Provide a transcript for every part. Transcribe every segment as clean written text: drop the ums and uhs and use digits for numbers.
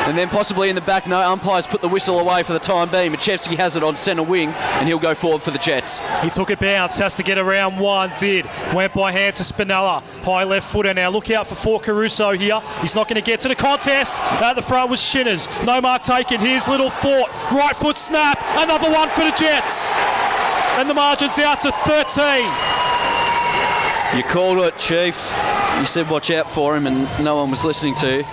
And then possibly in the back, no, umpires put the whistle away for the time being. Machevsky has it on centre wing, and he'll go forward for the Jets. He took a bounce, has to get around one, did. Went by hand to Spinella. High left footer now. Look out for Caruso here. He's not going to get to the contest. At the front was Shinners. No mark taken. Here's Little Fort. Right foot snap. Another one for the Jets. And the margin's out to 13. You called it, Chief. You said watch out for him, and no one was listening to you.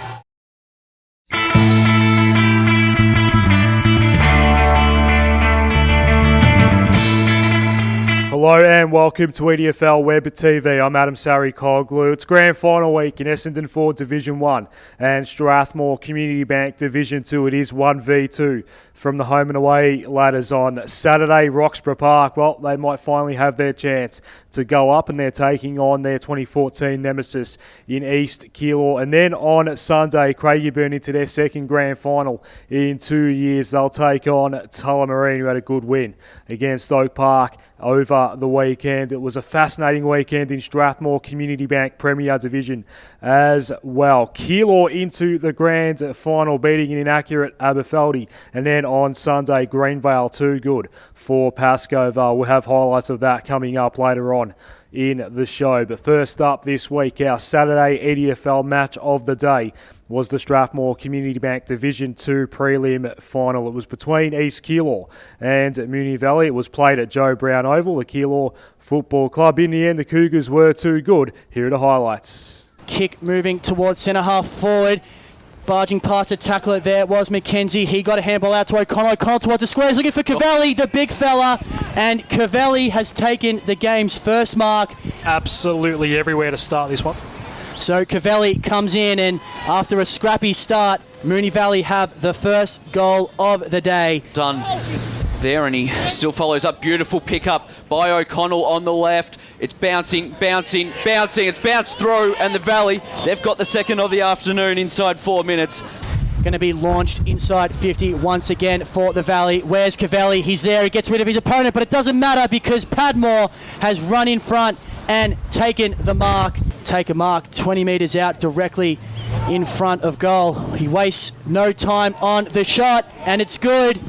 Hello and welcome to EDFL Web TV. I'm Adem Saricaoglu. It's Grand Final week in Essendon 4 Division 1 and Strathmore Community Bank Division 2. It is 1v2 from the home and away ladders on Saturday. Roxburgh Park, well, they might finally have their chance to go up, and they're taking on their 2014 nemesis in East Keilor. And then on Sunday, Craigieburn into their second Grand Final in 2 years. They'll take on Tullamarine, who had a good win against Oak Park over the weekend. It was a fascinating weekend in Strathmore Community Bank Premier Division as well. Keilor into the grand final, beating an inaccurate Aberfeldy. And then on Sunday, Greenvale, too good for Pascoe Vale. We'll have highlights of that coming up later on in the show. But first up this week, our Saturday EDFL match of the day was the Strathmore Community Bank Division 2 Prelim Final. It was between East Keilor and Moonee Valley. It was played at Joe Brown Oval, the Keilor Football Club. In the end, the Cougars were too good. Here are the highlights. Kick moving towards centre half forward. Barging past a tackler there was McKenzie. He got a handball out to O'Connell. O'Connell towards the square. He's looking for Cavalli, the big fella. And Cavalli has taken the game's first mark. Absolutely everywhere to start this one. So Cavalli comes in, and after a scrappy start, Moonee Valley have the first goal of the day. Done there, and he still follows up. Beautiful pickup by O'Connell on the left. It's bouncing. It's bounced through, and the Valley, they've got the second of the afternoon inside 4 minutes. Going to be launched inside 50 once again for the Valley. Where's Cavalli? He's there. He gets rid of his opponent, but it doesn't matter because Padmore has run in front and taken the mark. Take a mark 20 metres out directly in front of goal. He wastes no time on the shot, and it's good.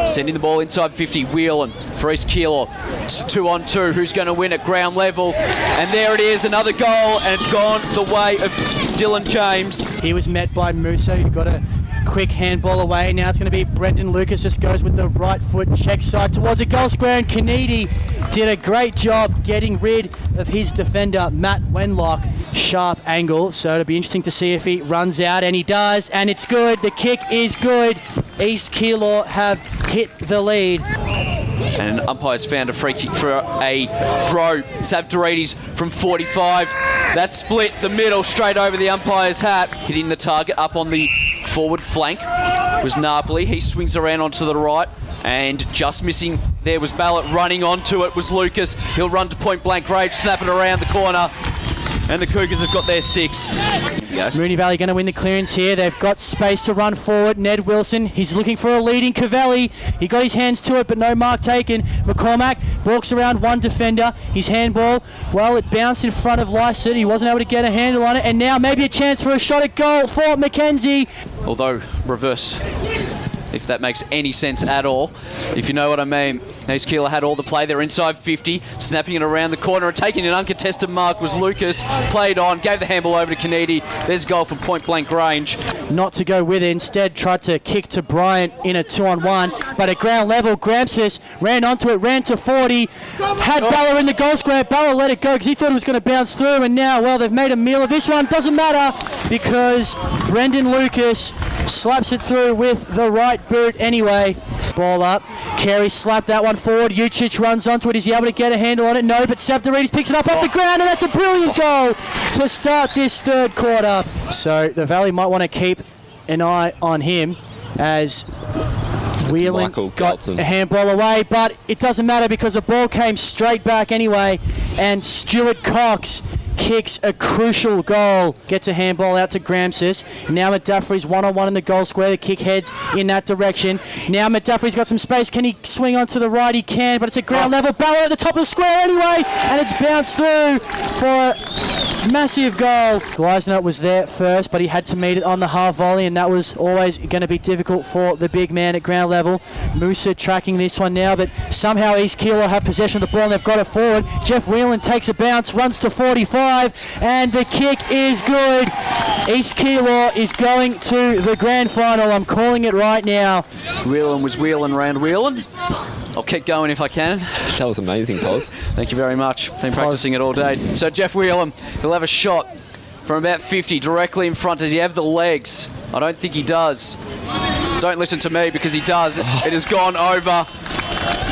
Sending the ball inside 50, Whelan for East Keilor. It's 2-on-2. Who's going to win at ground level? And there it is, another goal, and it's gone the way of Dylan James. He was met by Musa, who got a quick handball away. Now it's going to be Brendan Lucas, just goes with the right foot, check side towards a goal square, and Kanedi did a great job getting rid of his defender, Matt Wenlock. Sharp angle, so it'll be interesting to see if he runs out, and he does, and it's good. The kick is good. East Keilor have hit the lead. And umpires found a free kick for a throw. Savdorides from 45. That split the middle straight over the umpire's hat. Hitting the target up on the forward flank was Napoli. He swings around onto the right. And just missing there was Ballot. Running onto it was Lucas. He'll run to point blank range, snap it around the corner. And the Cougars have got their sixth. Moonee Valley going to win the clearance here. They've got space to run forward. Ned Wilson, he's looking for a leading Cavalli. He got his hands to it, but no mark taken. McCormack walks around one defender. His handball, well, it bounced in front of Lycett. He wasn't able to get a handle on it. And now maybe a chance for a shot at goal for McKenzie. Although reverse, if that makes any sense at all, if you know what I mean. East Keilor had all the play. They're inside 50, snapping it around the corner and taking an uncontested mark was Lucas. Played on, gave the handball over to Kanedi. There's a goal from point blank range. Not to go with it, instead tried to kick to Bryant in a 2-on-1, but at ground level, Gramsis ran onto it, ran to 40, had Balla in the goal square. Balla let it go because he thought it was going to bounce through, and now, well, they've made a meal of this one. Doesn't matter because Brendan Lucas slaps it through with the right boot anyway. Ball up. Carey slapped that one forward. Ucic runs onto it. Is he able to get a handle on it? No, but Savdorides picks it up off the ground, and that's a brilliant goal to start this third quarter. So the Valley might want to keep an eye on him as Whelan got a handball away, but it doesn't matter because the ball came straight back anyway, and Stuart Cox kicks a crucial goal, gets a handball out to Gramsis. Now McDuffrey's one-on-one in the goal square. The kick heads in that direction. Now McDuffrey's got some space. Can he swing onto the right? He can, but it's at ground level. Ballard at the top of the square anyway, and it's bounced through for Massive goal. Gleisner was there first, but he had to meet it on the half volley, and that was always going to be difficult for the big man at ground level. Musa tracking this one now, but somehow East Keilor have possession of the ball and they've got it forward. Jeff Whelan takes a bounce, runs to 45, and the kick is good. East Keilor is going to the grand final. I'm calling it right now. Whelan was wheeling round wheeling. I'll keep going if I can. That was amazing, Pos. Thank you very much. Been practicing it all day. So Jeff Whelan, he'll have a shot from about 50 directly in front. Does he have the legs? I don't think he does. Don't listen to me because he does. It has gone over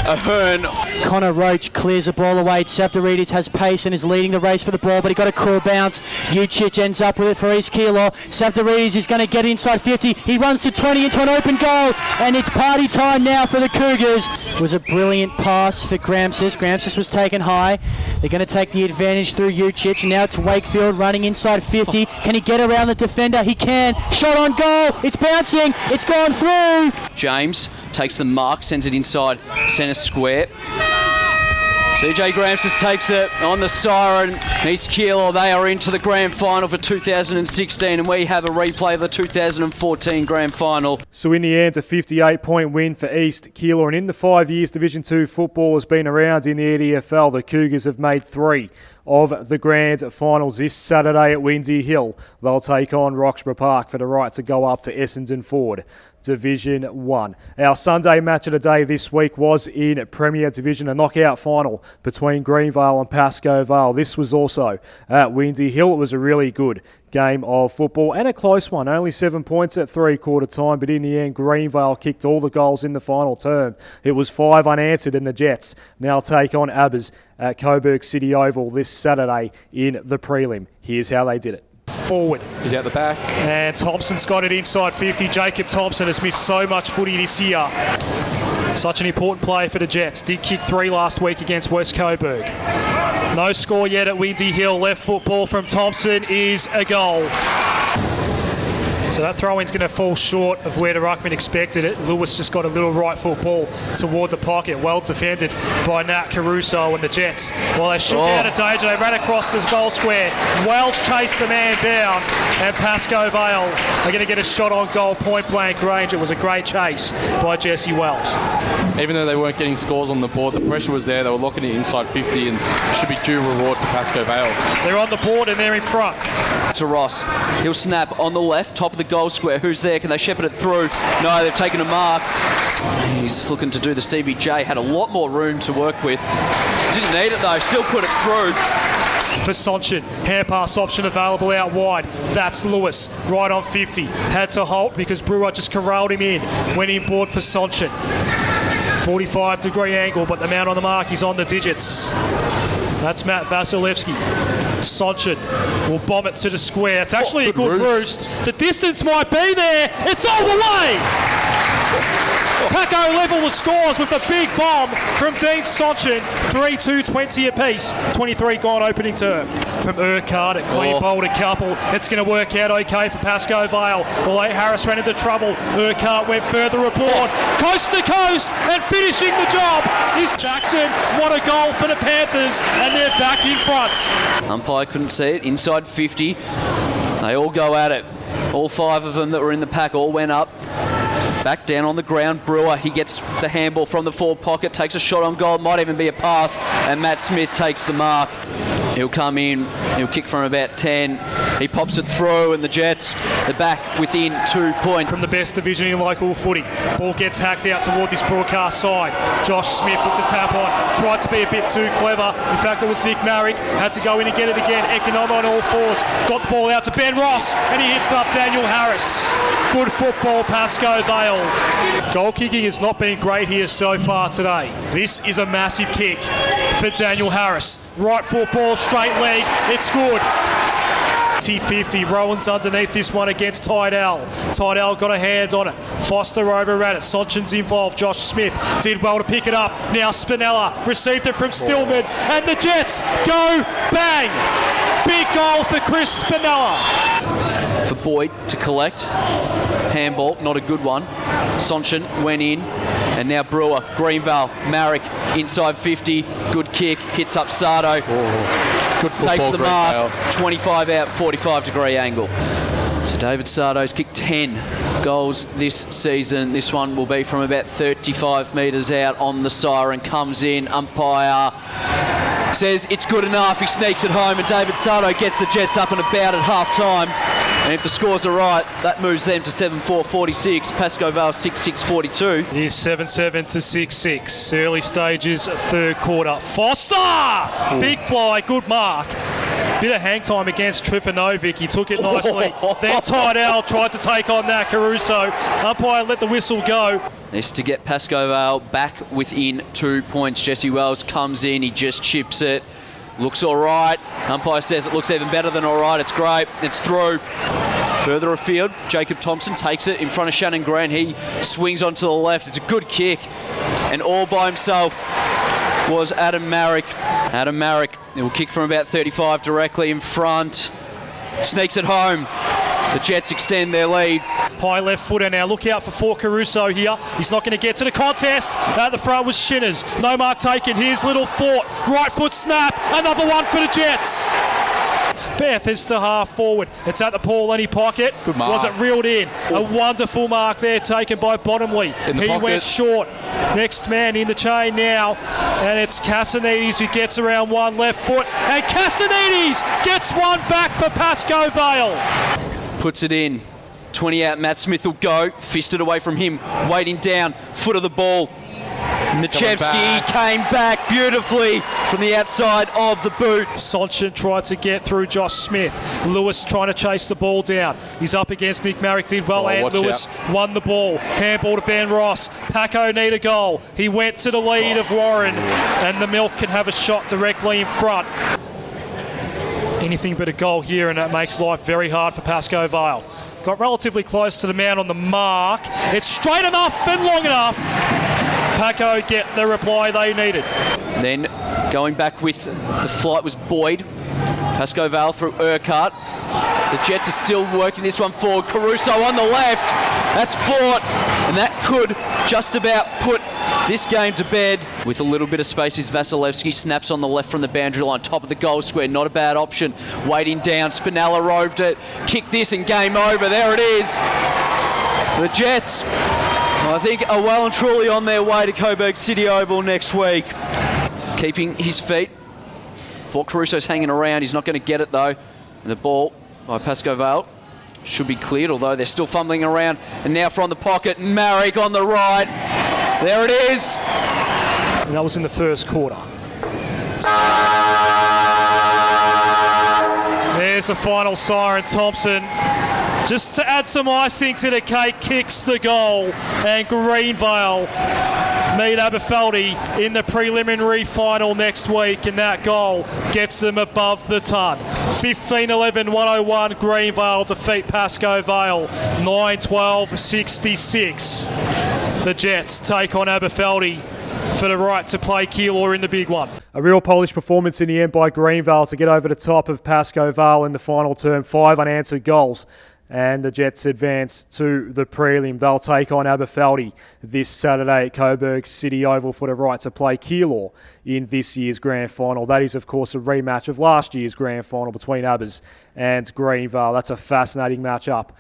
a Hearn. Connor Roach clears the ball away. Savdarides has pace and is leading the race for the ball, but he got a cool bounce. Ucic ends up with it for East Keilor. Savdarides is going to get inside 50. He runs to 20 into an open goal, and it's party time now for the Cougars. It was a brilliant pass for Gramsis. Gramsis was taken high. They're going to take the advantage through Ucic. Now it's Wakefield running inside 50. Can he get around the defender? He can. Shot on goal. It's bouncing. It's gone through. James takes the mark, sends it inside centre square. CJ Gramsis takes it on the siren. East Keilor, they are into the grand final for 2016, and we have a replay of the 2014 grand final. So in the end, a 58-point win for East Keilor, and in the 5 years Division 2 football has been around in the EDFL, the Cougars have made 3 of the grand finals this Saturday at Windsor Hill. They'll take on Roxburgh Park for the right to go up to Essendon Ford Division 1. Our Sunday match of the day this week was in Premier Division, a knockout final between Greenvale and Pascoe Vale. This was also at Windsor Hill. It was a really good game of football and a close one. Only 7 points at three-quarter time, but in the end, Greenvale kicked all the goals in the final term. It was 5 unanswered, and the Jets now take on Abbas at Coburg City Oval this Saturday in the prelim. Here's how they did it. Forward. He's out the back. And Thompson's got it inside 50. Jacob Thompson has missed so much footy this year. Such an important player for the Jets. Did kick 3 last week against West Coburg. No score yet at Windsor Hill. Left football from Thompson is a goal. So that throw-in's going to fall short of where the ruckman expected it. Lewis just got a little right foot ball toward the pocket. Well defended by Nat Caruso and the Jets. Well, they shook out of danger. They ran across the goal square. Wells chased the man down, and Pascoe Vale are going to get a shot on goal, point-blank range. It was a great chase by Jesse Wells. Even though they weren't getting scores on the board, the pressure was there. They were locking it inside 50, and it should be due reward for Pascoe Vale. They're on the board and they're in front. To Ross. He'll snap on the left, top of the goal square. Who's there? Can they shepherd it through? No, they've taken a mark. He's looking to do the Stevie J. Had a lot more room to work with. Didn't need it though. Still put it through. For Sonchin, hand pass option available out wide. That's Lewis, right on 50. Had to halt because Brewer just corralled him in. Went inboard for Sonchin. 45-degree angle, but the man on the mark is on the digits. That's Matt Vasilevsky. Sonchin will bomb it to the square. It's actually a good roost. The distance might be there. It's all the way! Paco level the scores with a big bomb from Dean Sonchin. 3-2-20 apiece. 23 gone opening term. From Urquhart at clean bowled a couple. It's going to work out okay for Pascoe Vale. Although Harris ran into trouble. Urquhart went further aboard. Coast to coast and finishing the job is Jackson. What a goal for the Panthers, and they're back in front. Umpire couldn't see it. Inside 50. They all go at it. All 5 of them that were in the pack all went up. Back down on the ground, Brewer, he gets the handball from the forward pocket, takes a shot on goal, might even be a pass, and Matt Smith takes the mark. He'll come in, he'll kick from about 10, he pops it through, and the Jets are back within 2 points. From the best division in local footy, ball gets hacked out toward this broadcast side. Josh Smith with the tap on, tried to be a bit too clever. In fact, it was Nick Marrick, had to go in and get it again. Econom on all fours, got the ball out to Ben Ross, and he hits up Daniel Harris. Good football, Pascoe Vale. Goal kicking has not been great here so far today. This is a massive kick for Daniel Harris. Right foot ball, straight leg, it's good. T50, Rowan's underneath this one against Tydell. Tydell got a hand on it. Foster over at it. Sonchin's involved. Josh Smith did well to pick it up. Now Spinella received it from Stillman, and the Jets go bang. Big goal for Chris Spinella. For Boyd to collect. Handball, not a good one. Sonchin went in, and now Brewer, Greenvale, Marrick, inside 50, good kick, hits up Sardo. Good football, takes the mark. Greenvale. 25 out, 45-degree angle. So David Sardo's kicked 10 goals this season. This one will be from about 35 metres out on the siren. Comes in, umpire says it's good enough. He sneaks it home, and David Sardo gets the Jets up and about at half-time. And if the scores are right, that moves them to 7-4, 46. Pascoe Vale 6-6, 42. It is 7-7 to 6-6. Early stages, third quarter. Foster! Big fly, good mark. Bit of hang time against Trifanovic. He took it nicely. Then Tydell tried to take on that. Caruso. Umpire let the whistle go. This to get Pascoe Vale back within 2 points. Jesse Wells comes in, he just chips it. Looks all right. Umpire says it looks even better than all right. It's great. It's through. Further afield, Jacob Thompson takes it in front of Shannon Grant. He swings onto the left. It's a good kick. And all by himself was Adem Marek. Adem Marek, it will kick from about 35 directly in front. Sneaks it home. The Jets extend their lead. High left footer now. Look out for Caruso here. He's not going to get to the contest. At the front was Shinners. No mark taken. Here's Little Fort. Right foot snap. Another one for the Jets. Beth is to half forward. It's at the Paul Lenny pocket. Good mark. Was it reeled in? A wonderful mark there taken by Bottomley. He pocket. went short. Next man in the chain now. And it's Cassanides who gets around one left foot. And Cassanides gets one back for Pascoe Vale. Puts it in. 20 out, Matt Smith will go. Fisted away from him. Waiting down. Foot of the ball. Machevsky came back beautifully from the outside of the boot. Sonchen tried to get through Josh Smith. Lewis trying to chase the ball down. He's up against Nick Marek, did well, and Lewis won the ball. Handball to Ben Ross. Paco need a goal. He went to the lead of Warren, and the Milk can have a shot directly in front. Anything but a goal here, and that makes life very hard for Pascoe Vale. Got relatively close to the man on the mark. It's straight enough and long enough. Paco get the reply they needed. Then going back with the flight was Boyd. Pascoe Vale through Urquhart. The Jets are still working this one forward. Caruso on the left. That's Fort. And that could just about put this game to bed. With a little bit of space, is Vasilevsky. Snaps on the left from the boundary line. Top of the goal square. Not a bad option. Waiting down. Spinella roved it. Kick this and game over. There it is. The Jets, I think, are well and truly on their way to Coburg City Oval next week. Keeping his feet. Fort Caruso's hanging around. He's not going to get it, though. And the ball by Pascoe Vale should be cleared, although they're still fumbling around. And now from the pocket, Marek on the right. There it is. And that was in the first quarter. There's the final siren. Thompson, just to add some icing to the cake, kicks the goal. And Greenvale meet Aberfeldy in the preliminary final next week, and that goal gets them above the ton. 15-11-101, Greenvale defeat Pascoe Vale 9-12-66. The Jets take on Aberfeldy for the right to play Keilor in the big one. A real polished performance in the end by Greenvale to get over the top of Pascoe Vale in the final term. 5 unanswered goals. And the Jets advance to the prelim. They'll take on Aberfeldy this Saturday at Coburg City Oval for the right to play Keilor in this year's grand final. That is, of course, a rematch of last year's grand final between Abbas and Greenvale. That's a fascinating matchup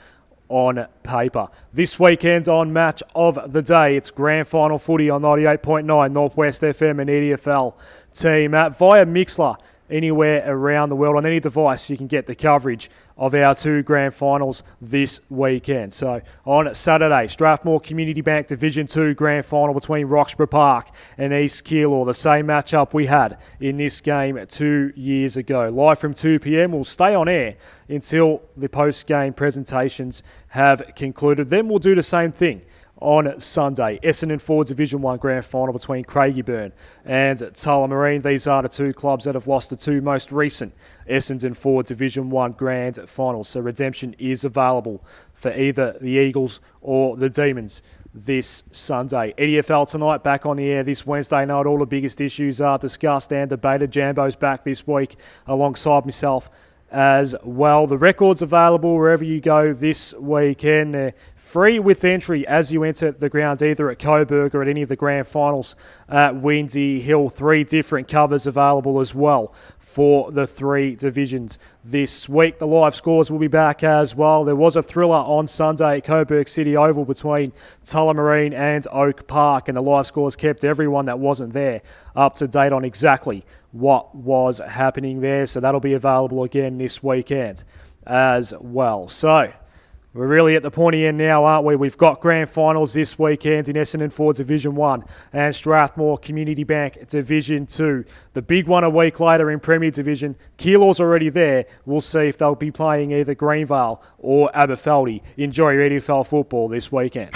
on paper. This weekend on Match of the Day, it's grand final footy on 98.9 Northwest FM and EDFL team app via Mixler. Anywhere around the world on any device you can get the coverage of our 2 grand finals this weekend. So on Saturday, Strathmore Community Bank Division 2 grand final between Roxburgh Park and East Keilor, the same matchup we had in this game 2 years ago. Live from 2 p.m, we'll stay on air until the post-game presentations have concluded. Then we'll do the same thing on Sunday. Essendon Ford Division 1 grand final between Craigieburn and Tullamarine. These are the 2 clubs that have lost the 2 most recent Essendon Ford Division 1 grand finals. So redemption is available for either the Eagles or the Demons this Sunday. EDFL tonight, back on the air this Wednesday night. All the biggest issues are discussed and debated. Jambo's back this week alongside myself as well. The record's available wherever you go this weekend. They're Free with entry as you enter the ground, either at Coburg or at any of the grand finals at Windy Hill. 3 different covers available as well for the 3 divisions this week. The live scores will be back as well. There was a thriller on Sunday at Coburg City Oval between Tullamarine and Oak Park, and the live scores kept everyone that wasn't there up to date on exactly what was happening there. So that'll be available again this weekend as well. So we're really at the pointy end now, aren't we? We've got grand finals this weekend in Essendon 4 Division 1 and Strathmore Community Bank Division 2. The big one a week later in Premier Division. Keilor's already there. We'll see if they'll be playing either Greenvale or Aberfeldy. Enjoy your EDFL football this weekend.